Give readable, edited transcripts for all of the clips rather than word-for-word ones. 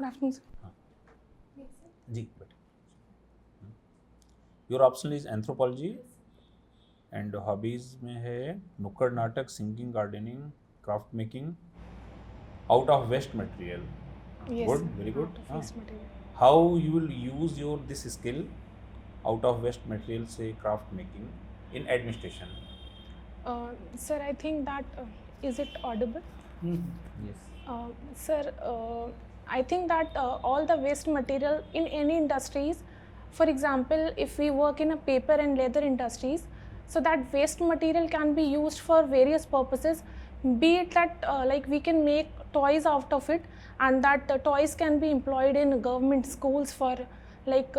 Good afternoon sir. हाँ जी बेटे। Your option is anthropology and hobbies में है नुक्कड़ नाटक, singing, gardening, craft making, out of waste material. Good, very good. Waste material. How you will use your this skill out of waste material, say craft making, in administration? Sir, I think that is it audible? Yes. Sir, I think that all the waste material in any industries, for example, if we work in a paper and leather industries, so that waste material can be used for various purposes, be it that like we can make toys out of it, and that toys can be employed in government schools for like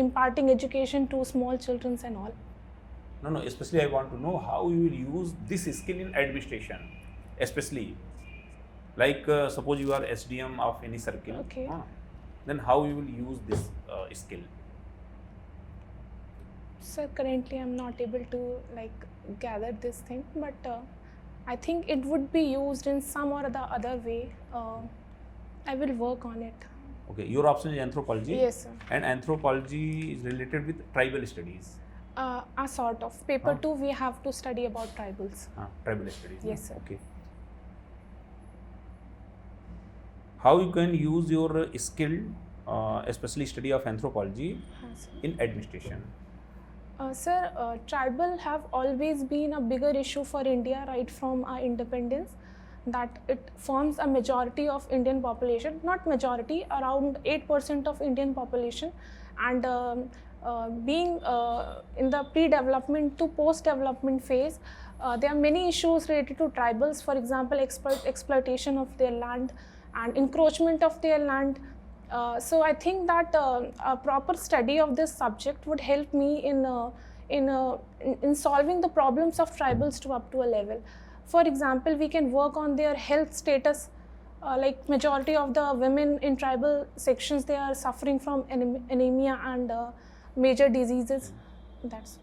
imparting education to small children and all. No, especially I want to know how you will use this skill in administration, especially like suppose you are SDM of any circle. Okay. Then how you will use this skill? Sir, currently I'm not able to like gather this thing, but I think it would be used in some or the other way. I will work on it. Okay, your option is anthropology. Yes, sir. And anthropology is related with tribal studies. A sort of paper 2 we have to study about tribals. Tribal studies. Yes, sir. Okay. How you can use your skill, especially study of anthropology, Sir. in administration? Sir, tribal have always been a bigger issue for India right from our independence, that it forms a majority of Indian population, not majority, around 8% of Indian population, and being in the pre-development to post-development phase, there are many issues related to tribals, for example, exploitation of their land and encroachment of their land. So I think that a proper study of this subject would help me in solving the problems of tribals to up to a level. For example, we can work on their health status. Like majority of the women in tribal sections, they are suffering from anemia and major diseases. That's.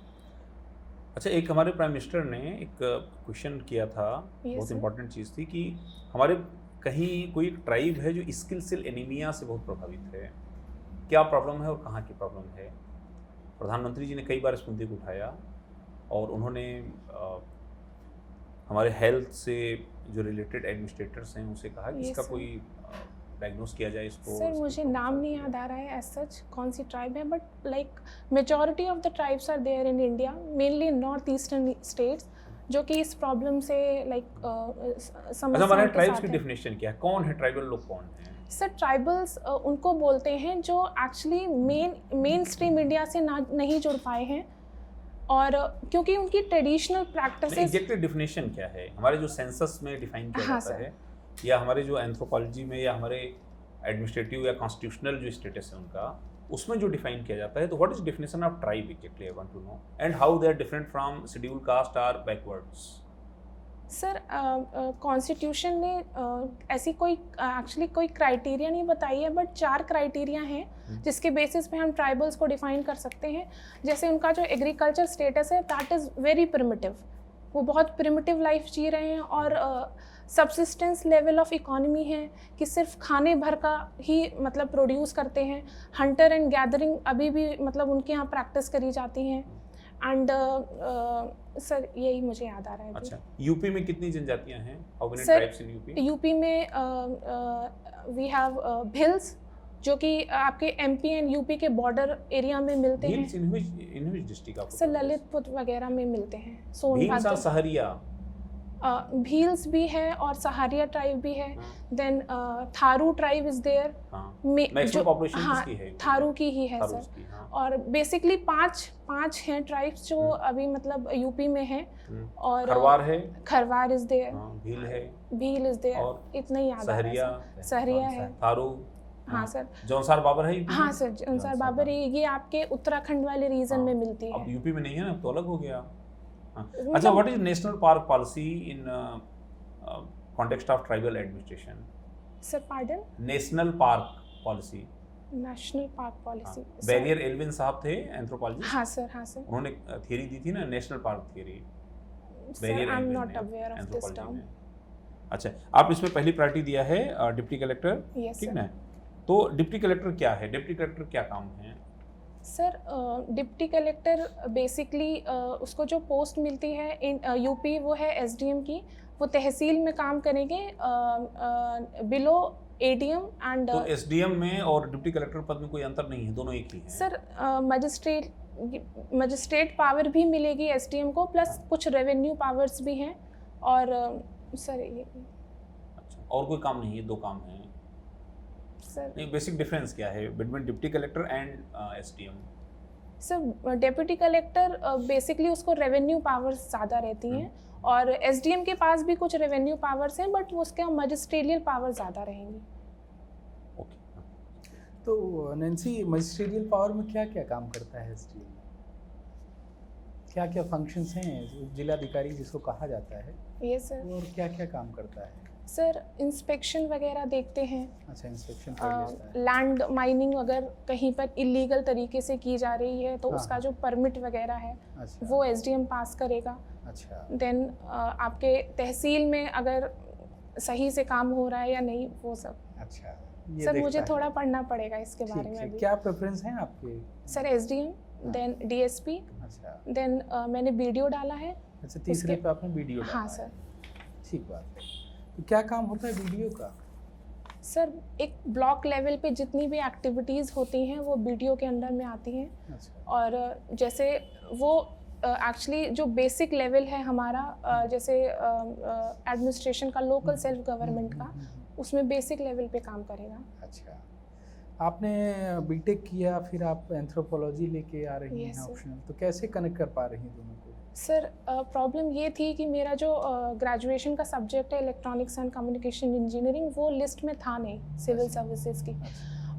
अच्छा, एक हमारे prime minister ने एक question किया था, बहुत important चीज़ थी कि हमारे कहीं कोई ट्राइब है जो स्किल सेल एनीमिया से बहुत प्रभावित है, क्या प्रॉब्लम है और कहाँ की प्रॉब्लम है? प्रधानमंत्री जी ने कई बार इस मुद्दे को उठाया और उन्होंने हमारे हेल्थ से जो रिलेटेड एडमिनिस्ट्रेटर्स हैं उनसे कहा कि इसका कोई डायग्नोस किया जाए इसको. सर, मुझे नाम नहीं याद आ रहा है एज सच कौन सी ट्राइब है, but like majority of the tribes are there in India, mainly north eastern states, जो कि इस प्रॉब्लम से लाइक समस्या. हमारे ट्राइब्स की डेफिनेशन क्या है? कौन है ट्राइबल लोग? कौन है सर? ट्राइबल्स उनको बोलते हैं जो एक्चुअली मेन स्ट्रीम इंडिया से नहीं जुड़ पाए हैं, और क्योंकि उनकी ट्रेडिशनल प्रैक्टिसेस. एग्जैक्टली डेफिनेशन क्या है? हमारे जो सेंसस में डिफाइन किया जाता है, या हमारे जो एंथ्रोपोलॉजी में, या हमारे एडमिनिस्ट्रेटिव या कॉन्स्टिट्यूशनल जो स्टेटस है उनका, उसमें जो डिफाइन किया जाता है, तो what is definition of tribe exactly? I want to know, and how they are different from scheduled caste और बैकवर्ड्स. सर, कॉन्स्टिट्यूशन ने ऐसी कोई एक्चुअली कोई क्राइटेरिया नहीं बताई है, बट 4 क्राइटेरिया हैं जिसके बेसिस पे हम ट्राइबल्स को डिफाइन कर सकते हैं. जैसे उनका जो एग्रीकल्चर स्टेटस है, दैट इज़ वेरी प्रिमिटिव, वो बहुत प्रिमिटिव लाइफ जी रहे हैं, और सब्सिस्टेंस लेवल ऑफ इकोनॉमी है कि सिर्फ खाने भर का ही मतलब प्रोड्यूस करते हैं. हंटर एंड गैदरिंग अभी भी मतलब उनके यहाँ प्रैक्टिस करी जाती हैं. एंड सर, यही मुझे याद आ रहा है. अच्छा, यूपी में कितनी जनजातियां हैं? How many tribes in UP? UP में वी हैव भिल्स, जो कि आपके एमपी एंड यूपी के बॉर्डर एरिया में मिलते हैं. इन व्हिच डिस्ट्रिक्ट आपको? सर, ललितपुर वगैरह में मिलते हैं. सोनभद्र, सहारिया. भील्स भी है और सहारिया ट्राइब भी है. Then Tharu tribe is there. Maximum population किसकी है? थारू की ही है सर. और बेसिकली 5 हैं ट्राइब्स जो अभी मतलब यूपी में हैं. और Kharwar is there, Bhil is there, इतना ही याद आ रहा है. सहरिया है, थारू. हाँ सर. जौनसार बाबर है? हाँ सर, जौनसार बाबर ये आपके उत्तराखंड वाले रीजन में मिलती है. अब यूपी में नहीं है ना, अब तो अलग हो गया. अच्छा, what is national park policy in context of tribal administration? Sir, pardon? National park policy. National park policy. Verrier Elwin साहब थे एंथ्रोपोलॉजिस्ट. हाँ सर, हाँ सर. उन्होंने थियरी दी थी ना, national park theory. Sir, I am not aware of this term. अच्छा, आप इसमें पहली प्रायोरिटी दिया है डिप्टी कलेक्टर, Yes, ठीक sir. ना? तो डिप्टी कलेक्टर क्या है? डिप्टी कलेक्टर क्या काम है? सर डिप्टी कलेक्टर बेसिकली उसको जो पोस्ट मिलती है इन यूपी वो है एसडीएम की। वो तहसील में काम करेंगे बिलो एडीएम एंड तो एसडीएम में और डिप्टी कलेक्टर पद में कोई अंतर नहीं है, दोनों एक ही हैं। सर मजिस्ट्रेट पावर भी मिलेगी एसडीएम को, प्लस कुछ रेवेन्यू पावर्स भी हैं। और सर ये अच्छा, और कोई काम नहीं है, दो काम हैं। सर नहीं, बेसिक डिफरेंस क्या है between deputy collector and SDM? Sir deputy collector basically उसको रेवेन्यू पावर्स ज़्यादा रहती हैं, और एसडीएम के पास भी कुछ रेवेन्यू पावर्स हैं, बट उसके मजिस्ट्रियल पावर ज़्यादा रहेंगी। ओके। तो नैन्सी, मजिस्ट्रियल पावर में क्या क्या काम करता है एसडीएम? क्या क्या फंक्शंस हैं जिलाधिकारी जिसको कहा जाता है, ये सर और क्या क्या काम करता है? सर इंस्पेक्शन वगैरह देखते हैं। अच्छा, इंस्पेक्शन कर लेता है। लैंड माइनिंग अगर कहीं पर इलीगल तरीके से की जा रही है तो हाँ, उसका हाँ। जो परमिट वगैरह है अच्छा, वो एसडीएम पास करेगा। अच्छा, देन आपके तहसील में अगर सही से काम हो रहा है या नहीं, वो सब। अच्छा। सर मुझे देखता थोड़ा है। पढ़ना पड़ेगा इसके ठीक बारे में है। अभी। क्या प्रेफरेंस हैं आपके? सर एसडीएम, देन डीएसपी, अच्छा, देन मैंने बीडीओ डाला है। अच्छा, तीसरे उसके- पे आपने वीडियो डाला हाँ है। सर। ठीक बात है। तो क्या काम होता है वीडियो का? सर एक ब्लॉक लेवल पे जितनी भी एक्टिविटीज़ होती हैं वो बीडीओ के अंडर में आती हैं। अच्छा, और जैसे वो एक्चुअली जो बेसिक लेवल है हमारा, जैसे एडमिनिस्ट्रेशन का, लोकल सेल्फ गवर्नमेंट का, उसमें बेसिक लेवल पे काम करेगा। अच्छा। आपने बीटेक किया, फिर आप एंथ्रोपोलॉजी लेके आ रही हैं Yes, sir. ऑप्शनल, तो कैसे कनेक्ट कर पा रही हैं दोनों को? सर प्रॉब्लम ये थी कि मेरा जो ग्रेजुएशन का सब्जेक्ट है इलेक्ट्रॉनिक्स एंड कम्युनिकेशन इंजीनियरिंग, वो लिस्ट में था नहीं सिविल सर्विसेज की।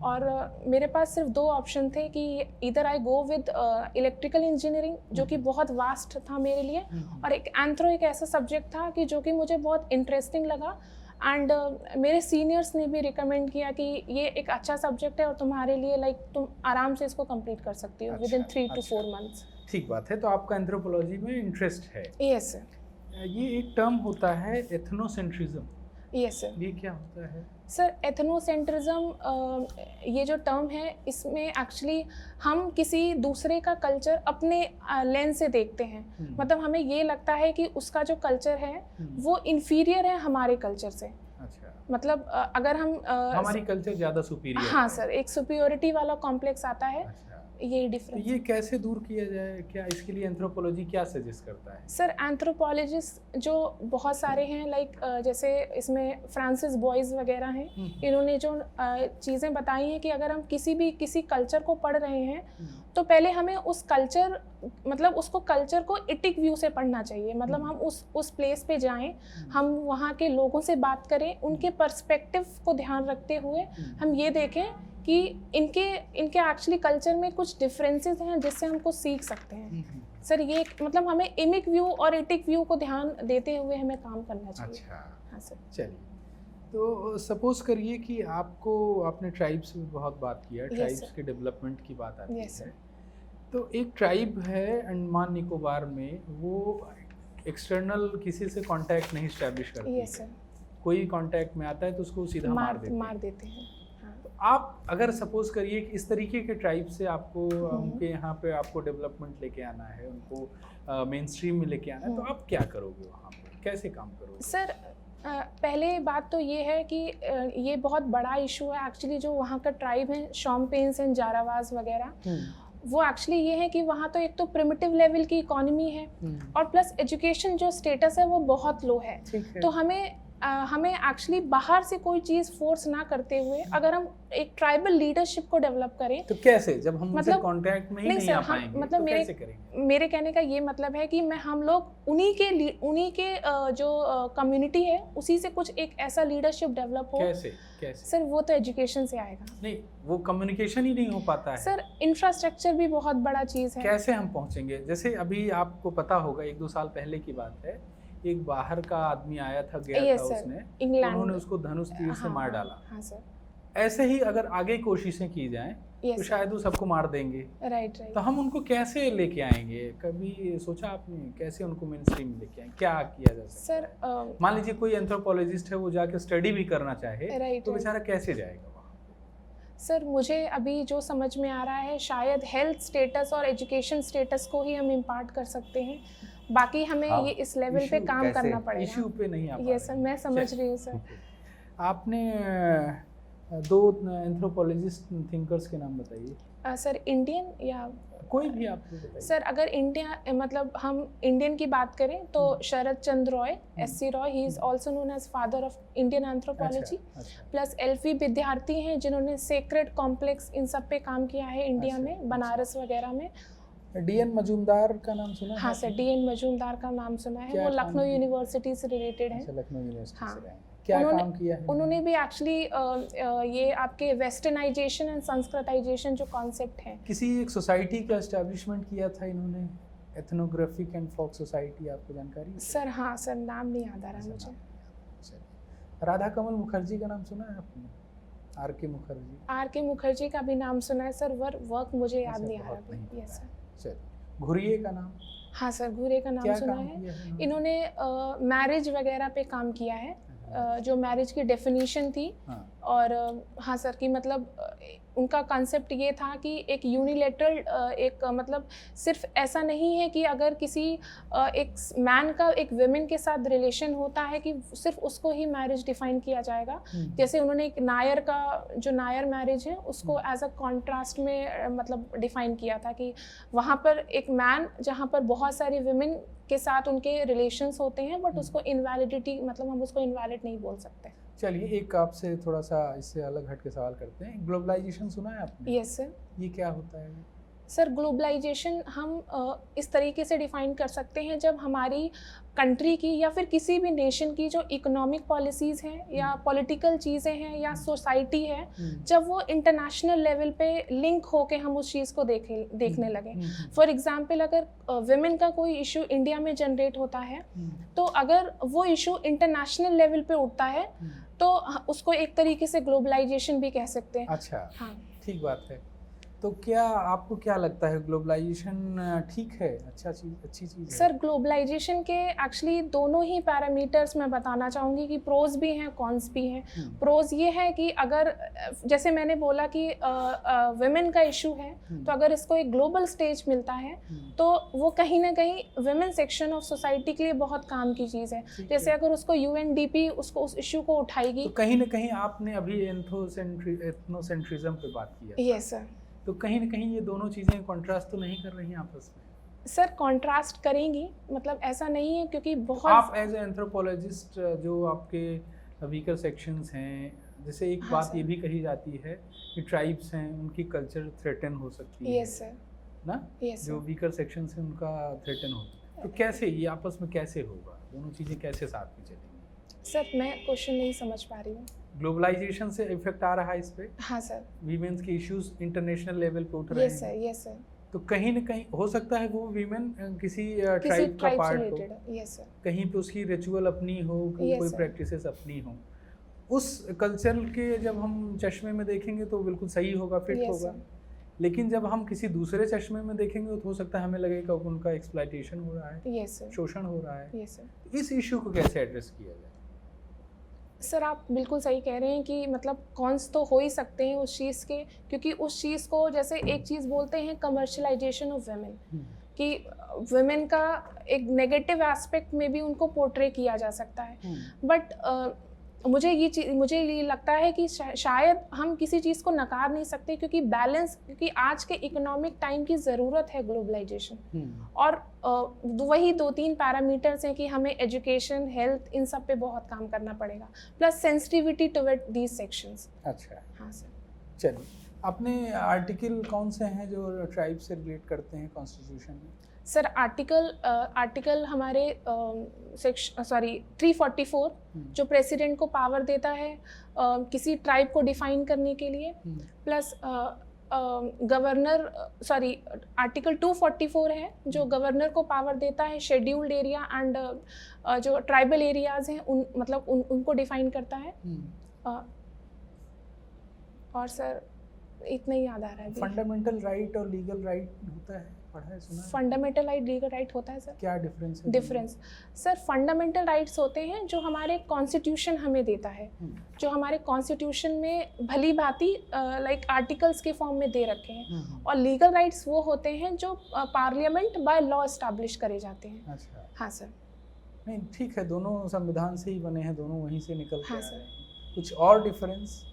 और मेरे पास सिर्फ दो ऑप्शन थे कि इधर आई गो विद इलेक्ट्रिकल इंजीनियरिंग, जो कि बहुत वास्ट था मेरे लिए, और एक एंथ्रो एक ऐसा सब्जेक्ट था कि जो कि मुझे बहुत इंटरेस्टिंग लगा। एंड मेरे सीनियर्स ने भी रिकमेंड किया कि ये एक अच्छा सब्जेक्ट है और तुम्हारे लिए लाइक तुम आराम से इसको कंप्लीट कर सकती हो विद इन 3 to 4 months। ठीक बात है। तो आपका एंथ्रोपोलॉजी में इंटरेस्ट है। Yes sir. ये एक टर्म होता है एथनोसेंट्रिज्म, यस सर। ये क्या होता है? सर एथनोसेंट्रिज्म ये जो टर्म है, इसमें एक्चुअली हम किसी दूसरे का कल्चर अपने लेंस से देखते हैं। मतलब हमें ये लगता है कि उसका जो कल्चर है वो इन्फीरियर है हमारे कल्चर से। अच्छा, मतलब अगर हम हमारी कल्चर ज़्यादा सुपीरियर हाँ है। सर, एक सुपीरियोरिटी वाला कॉम्प्लेक्स आता है, अच्छा, यही तो डिफरेंस। ये कैसे दूर किया जाए? क्या इसके लिए एंथ्रोपोलॉजी क्या सजेस्ट करता है? सर एंथ्रोपोलॉजिस्ट जो बहुत सारे हैं, लाइक जैसे इसमें फ्रांसिस बॉयज़ वगैरह हैं, इन्होंने जो चीज़ें बताई हैं कि अगर हम किसी कल्चर को पढ़ रहे हैं तो पहले हमें उस कल्चर, मतलब उसको कल्चर को इटिक व्यू से पढ़ना चाहिए। मतलब हम उस प्लेस पे जाएं, हम वहाँ के लोगों से बात करें, उनके पर्सपेक्टिव को ध्यान रखते हुए हम ये देखें कि इनके एक्चुअली कल्चर में कुछ डिफरेंसेस हैं जिससे हम कुछ सीख सकते हैं। सर ये मतलब हमें इमिक व्यू और इटिक व्यू को ध्यान देते हुए हमें काम करना चाहिए। अच्छा, हाँ सर। चलिए, तो सपोज करिए कि आपने ट्राइब्स में बहुत बात किया, ट्राइब्स sir. के डेवलपमेंट की बात आती Yes, है। sir. तो एक ट्राइब है अंडमान निकोबार में, वो एक्सटर्नल किसी से कांटेक्ट नहीं स्टैब्लिश करती यस है। सर। कोई कांटेक्ट में आता है तो उसको सीधा मार देते हैं। मार देते हैं। हाँ। तो आप अगर सपोज करिए कि इस तरीके के ट्राइब से आपको उनके यहाँ पे आपको डेवलपमेंट लेके आना है, उनको मेन स्ट्रीम में लेके आना है, तो आप क्या करोगे वहाँ पे? कैसे काम करोगे? सर पहले बात तो ये है कि ये बहुत बड़ा इशू है एक्चुअली। जो वहाँ का ट्राइब है, शॉम्पेन्स एंड जारावाज वगैरह, वो एक्चुअली ये है कि वहाँ तो एक तो प्रिमिटिव लेवल की इकोनॉमी है, और प्लस एजुकेशन जो स्टेटस है वो बहुत लो है। ठीक है। तो हमें एक्चुअली बाहर से कोई चीज़ फोर्स ना करते हुए अगर हम एक ट्राइबल लीडरशिप को डेवलप करें, तो कैसे, जब हम उनसे मतलब कांटेक्ट में ही नहीं नहीं सर, आ हम पाएंगे मतलब तो कैसे करेंगे? मेरे कहने का ये मतलब है कि हम लोग उन्हीं के जो कम्युनिटी है उसी से कुछ एक ऐसा लीडरशिप डेवलप हो। कैसे? सर वो तो एजुकेशन से आएगा। नहीं, वो कम्युनिकेशन ही नहीं हो पाता है। सर इंफ्रास्ट्रक्चर भी बहुत बड़ा चीज़ है। कैसे हम पहुंचेंगे? जैसे अभी आपको पता होगा, 1-2 साल पहले की बात है, एक बाहर का आदमी आया था, गया Yes, था sir. उसने, इंग्लैंड उन्होंने उसको धनुष तीर से हाँ, मार हाँ, डाला। हाँ सर। ऐसे ही अगर आगे कोशिशें की जाएं तो शायद वो सबको मार देंगे। राइट तो हम उनको कैसे लेके आएंगे, कभी सोचा आपने कैसे उनको मेन स्ट्रीम में लेके आएंगे, क्या किया जा सकता है? सर मान लीजिए कोई एंथ्रोपोलॉजिस्ट है, वो जाके स्टडी भी करना चाहे, राइट तो बेचारा कैसे जाएगा वहाँ? सर मुझे अभी जो समझ में आ रहा है, शायद हेल्थ स्टेटस और एजुकेशन स्टेटस को ही हम इम्पार्ट कर सकते हैं, बाकी हमें ये इस लेवल पे काम करना पड़ेगा। इशू पे नहीं आ ये सर मैं समझ रही हूँ सर। आपने 2 एंथ्रोपोलॉजिस्ट थिंकर्स के नाम बताइए। सर इंडियन या कोई भी आप बताइए। सर अगर इंडिया मतलब हम इंडियन की बात करें तो Sharat Chandra Roy, SC Roy, he is also known as father of Indian anthropology. Plus LV Vidyarthi हैं जिन्होंने सेक्रेड कॉम्प्लेक्स इन सब पे काम किया है इंडिया में, बनारस वगैरह में। DN मजूमदार का नाम सुना है? हाँ सर, DN मजूमदार का नाम सुना है। वो लखनऊ यूनिवर्सिटी से रिलेटेड है। लखनऊ यूनिवर्सिटी हाँ। से रहे हैं। क्या काम किया है उन्होंने भी एक्चुअली ये आपके वेस्टर्नाइजेशन एंड संस्कृताइजेशन जो कॉन्सेप्ट है, किसी एक सोसाइटी का एस्टैब्लिशमेंट किया था इन्होंने, एथनोग्राफिक एंड फोक सोसाइटी, आपको जानकारी है? सर हाँ सर, नाम नहीं याद आ रहा मुझे। राधा कमल मुखर्जी का नाम सुना है आपने? RK मुखर्जी। RK मुखर्जी का भी नाम सुना है सर, वर्क मुझे याद नहीं आ रहा। Yes sir. चलिए, घुरिये का नाम? हाँ सर, घुरे का नाम सुना है। इन्होंने मैरिज वगैरह पे काम किया है, जो मैरिज की डेफिनेशन थी। हाँ। और हाँ सर, कि मतलब उनका कॉन्सेप्ट ये था कि एक यूनिलेटरल एक मतलब सिर्फ ऐसा नहीं है कि अगर किसी एक मैन का एक वुमेन के साथ रिलेशन होता है कि सिर्फ उसको ही मैरिज डिफाइन किया जाएगा। जैसे उन्होंने एक नायर का जो नायर मैरिज है उसको एज अ कॉन्ट्रास्ट में मतलब डिफाइन किया था कि वहाँ पर एक मैन जहाँ पर बहुत सारी वुमेन के साथ उनके रिलेशंस होते हैं, बट उसको इनवैलिडिटी मतलब हम उसको इनवैलिड नहीं बोल सकते। चलिए, एक आपसे थोड़ा सा इससे अलग हट के सवाल करते हैं। ग्लोबलाइजेशन सुना है आपने? Yes sir. ये क्या होता है? सर ग्लोबलाइजेशन हम इस तरीके से डिफ़ाइन कर सकते हैं, जब हमारी कंट्री की या फिर किसी भी नेशन की जो इकोनॉमिक पॉलिसीज़ हैं या पॉलिटिकल चीज़ें हैं या सोसाइटी है, जब वो इंटरनेशनल लेवल पे लिंक होके हम उस चीज़ को देखने लगे। फॉर एग्जांपल, अगर वुमेन का कोई इशू इंडिया में जनरेट होता है, तो अगर वो इशू इंटरनेशनल लेवल पे उठता है तो उसको एक तरीके से ग्लोबलाइजेशन भी कह सकते हैं। अच्छा, हाँ, ठीक बात है। तो क्या आपको क्या लगता है, ग्लोबलाइजेशन ठीक है, अच्छी चीज़ है? सर ग्लोबलाइजेशन के एक्चुअली दोनों ही पैरामीटर्स मैं बताना चाहूँगी कि प्रोज भी हैं कॉन्स भी हैं। प्रोज ये है कि अगर जैसे मैंने बोला कि वुमेन का इशू है, तो अगर इसको एक ग्लोबल स्टेज मिलता है तो वो कहीं ना कहीं वुमेन सेक्शन ऑफ सोसाइटी के लिए बहुत काम की चीज़ है। जैसे अगर उसको UNDP उसको उस इशू को उठाएगी, तो कहीं ना कहीं आपने अभी एथनोसेंट्रिज्म पे बात किया। Yes sir. तो कहीं ना कहीं ये दोनों चीज़ें कॉन्ट्रास्ट तो नहीं कर रही हैं आपस में? सर कॉन्ट्रास्ट करेंगी, मतलब ऐसा नहीं है, क्योंकि बहुत आप एज ए एंथ्रोपोलॉजिस्ट जो आपके वीकर सेक्शंस हैं, जैसे एक बात ये भी कही जाती है कि ट्राइब्स हैं उनकी कल्चर थ्रेटन हो सकती है। Yes sir. ना? जो वीकर सेक्शंस हैं उनका थ्रेटन होता है। तो कैसे ये आपस में कैसे होगा, दोनों चीज़ें कैसे साथ में चलेंगी? सर मैं क्वेश्चन नहीं समझ पा रही हूँ। ग्लोबलाइजेशन से इफेक्ट आ रहा है इस पे? हाँ सर। वीमेंस के इश्यूज इंटरनेशनल लेवल पे उठ रहे हैं। Yes sir, yes sir. तो कहीं ना कहीं हो सकता है वो वीमेन किसी ट्राइब का पार्ट हो। Yes sir. कहीं पे उसकी रिचुअल अपनी हो, कोई प्रैक्टिसेस अपनी हो, उस कल्चर के जब हम चश्मे में देखेंगे तो बिल्कुल सही होगा, फिट होगा। लेकिन जब हम किसी दूसरे चश्मे में देखेंगे तो हो सकता है हमें लगेगा उनका एक्सप्लॉयटेशन हो रहा है, यस सर, शोषण हो रहा है। Yes sir. इस इशू को कैसे एड्रेस किया जाए? सर आप बिल्कुल सही कह रहे हैं कि मतलब कॉन्स तो हो ही सकते हैं उस चीज़ के, क्योंकि उस चीज़ को जैसे एक चीज़ बोलते हैं कमर्शलाइजेशन ऑफ वुमेन, कि वुमेन का एक नेगेटिव एस्पेक्ट में भी उनको पोर्ट्रे किया जा सकता है। बट मुझे ये लगता है कि शायद हम किसी चीज़ को नकार नहीं सकते, क्योंकि बैलेंस, क्योंकि आज के इकोनॉमिक टाइम की ज़रूरत है ग्लोबलाइजेशन। और वही 2-3 पैरामीटर्स हैं कि हमें एजुकेशन, हेल्थ, इन सब पे बहुत काम करना पड़ेगा, plus sensitivity toward these sections. अच्छा, हाँ सर। चलिए, अपने आर्टिकल कौन से हैं जो ट्राइब से रिलेट करते हैं कॉन्स्टिट्यूशन में? सर आर्टिकल हमारे 344 जो प्रेसिडेंट को पावर देता है किसी ट्राइब को डिफाइन करने के लिए, प्लस आर्टिकल 244 है जो गवर्नर को पावर देता है शेड्यूल्ड एरिया एंड जो ट्राइबल एरियाज हैं उनको डिफाइन करता है। और सर इतना ही याद आ रहा है अभी। फंडामेंटल राइट और लीगल राइट होता है, पढ़ा है, सुना है? फंडामेंटल राइट, लीगल राइट होता है सर। क्या डिफरेंस है? डिफरेंस सर, फंडामेंटल राइट्स होते हैं जो हमारे कॉन्स्टिट्यूशन हमें देता है, जो हमारे कॉन्स्टिट्यूशन में भली भांति लाइक आर्टिकल्स के फॉर्म में दे रखे हैं। और लीगल राइट्स वो होते हैं जो पार्लियामेंट बाय लॉ एस्टैब्लिश करे जाते हैं। अच्छा, हाँ सर। नहीं ठीक है, दोनों संविधान से ही बने हैं, दोनों वहीं से निकल के हाँ आए सर। हैं। कुछ और डिफरेंस,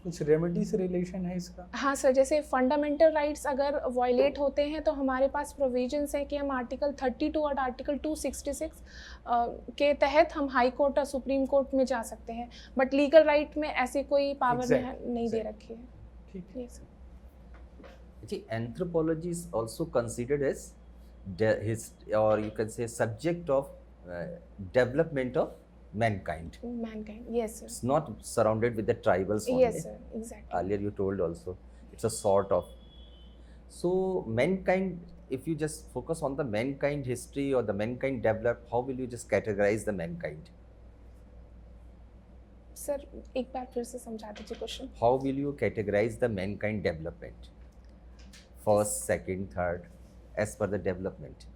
कुछ रेमेडी से रिलेशन है इसका? हाँ सर, जैसे फंडामेंटल राइट्स अगर वायलेट होते हैं तो हमारे पास प्रोविजंस है कि हम आर्टिकल 32 और आर्टिकल 266 के तहत हम हाई कोर्ट और सुप्रीम कोर्ट में जा सकते हैं, बट लीगल राइट में ऐसी कोई पावर नहीं दे रखी है। ठीक है। Yes, sir. See, anthropology is also considered as or you can say subject of development of mankind. Mankind, yes sir. It's not surrounded with the tribals only. Yes sir, exactly. Earlier you told also, it's a sort of. So mankind, if you just focus on the mankind history or the mankind develop, how will you just categorize the mankind? Sir एक बार फिर से समझा दीजिए question. How will you categorize the mankind development? First, second, third, as per the development.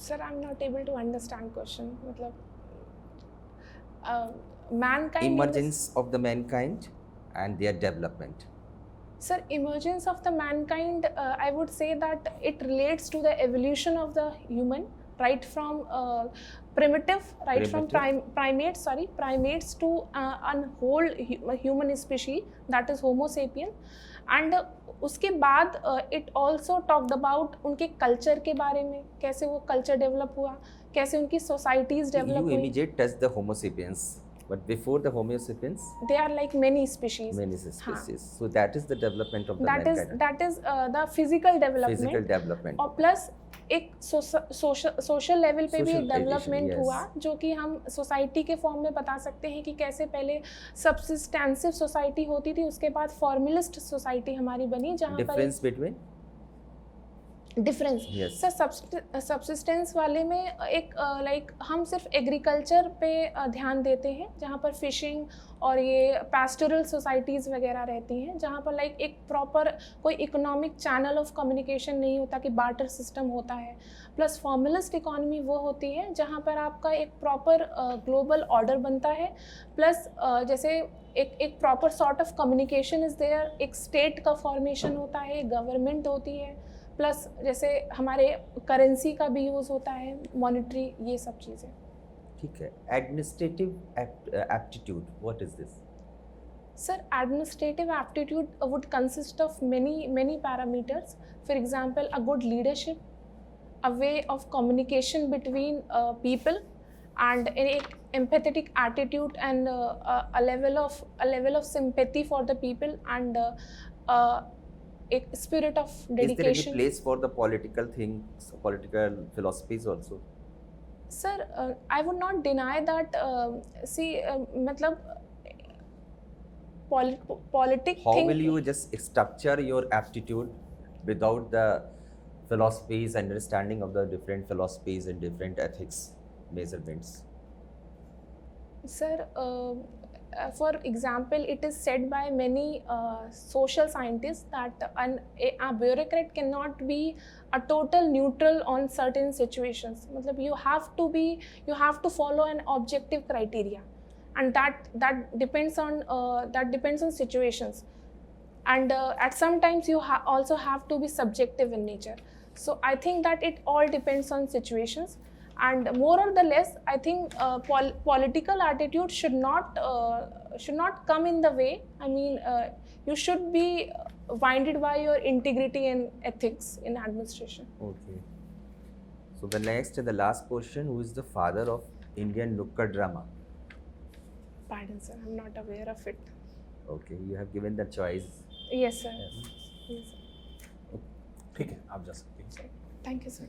Sir I am not able to understand question, मतलब mankind, Emergence of the mankind and their development. Sir, emergence of the mankind, I would say that it relates to the evolution of the human, right from primitive, right from primates to a whole human species, that is Homo sapien. And उसके बाद it also talked about उनके culture के बारे में, कैसे वो culture develop हुआ, कैसे उनकी societies develop You हुई। immediate touch the Homo sapiens, but before the Homo sapiens, They are like many species. many species. So that is the development of the That is the physical development. physical development. और plus एक social level पे भी एक Socialization, development yes. हुआ, जो कि हम society के फॉर्म में बता सकते हैं कि कैसे पहले सब्सिस्टेंसिव सोसाइटी होती थी, उसके बाद फॉर्मलिस्ट सोसाइटी हमारी बनी, जहाँ पर Difference between? Difference Yes. Sir subsistence वाले में एक लाइक हम सिर्फ एग्रीकल्चर पे ध्यान देते हैं, जहाँ पर फिशिंग और ये पैस्टोरल सोसाइटीज़ वगैरह रहती हैं, जहाँ पर लाइक एक प्रॉपर कोई इकोनॉमिक चैनल ऑफ कम्युनिकेशन नहीं होता कि बार्टर सिस्टम होता है। प्लस फॉर्मलिस्ट इकोनॉमी वो होती है जहाँ पर आपका एक प्रॉपर ग्लोबल ऑर्डर बनता है, प्लस जैसे एक proper sort of communication is there, एक स्टेट का फॉर्मेशन होता है, गवर्नमेंट होती है, प्लस जैसे हमारे करेंसी का भी यूज़ होता है, मॉनेटरी, ये सब चीज़ें। ठीक है। Administrative aptitude, what is this? Sir, administrative aptitude would consist of many parameters. For example, a good leadership, a way of communication between people, and an empathetic attitude, and a level of sympathy for the people, and a spirit of dedication. Is there any place for the political things, political philosophies also? Sir, I would not deny that. मतलब politic How thing. will you just structure your aptitude without the philosophies, understanding of the different philosophies and different ethics measurements? Sir, for example, it is said by many social scientists that a bureaucrat cannot be a total neutral on certain situations. मतलब you have to follow an objective criteria, and that depends on situations, and at some times you also have to be subjective in nature. So I think that it all depends on situations. And more or the less, I think political attitude should not come in the way. I mean, you should be binded by your integrity and ethics in administration. Okay. So the next and the last question: who is the father of Indian nukkad drama? Pardon, sir, I'm not aware of it. Okay, you have given the choice. Yes, sir. Yes, sir. ठीक है, आप जा सकते हैं। Thank you, sir.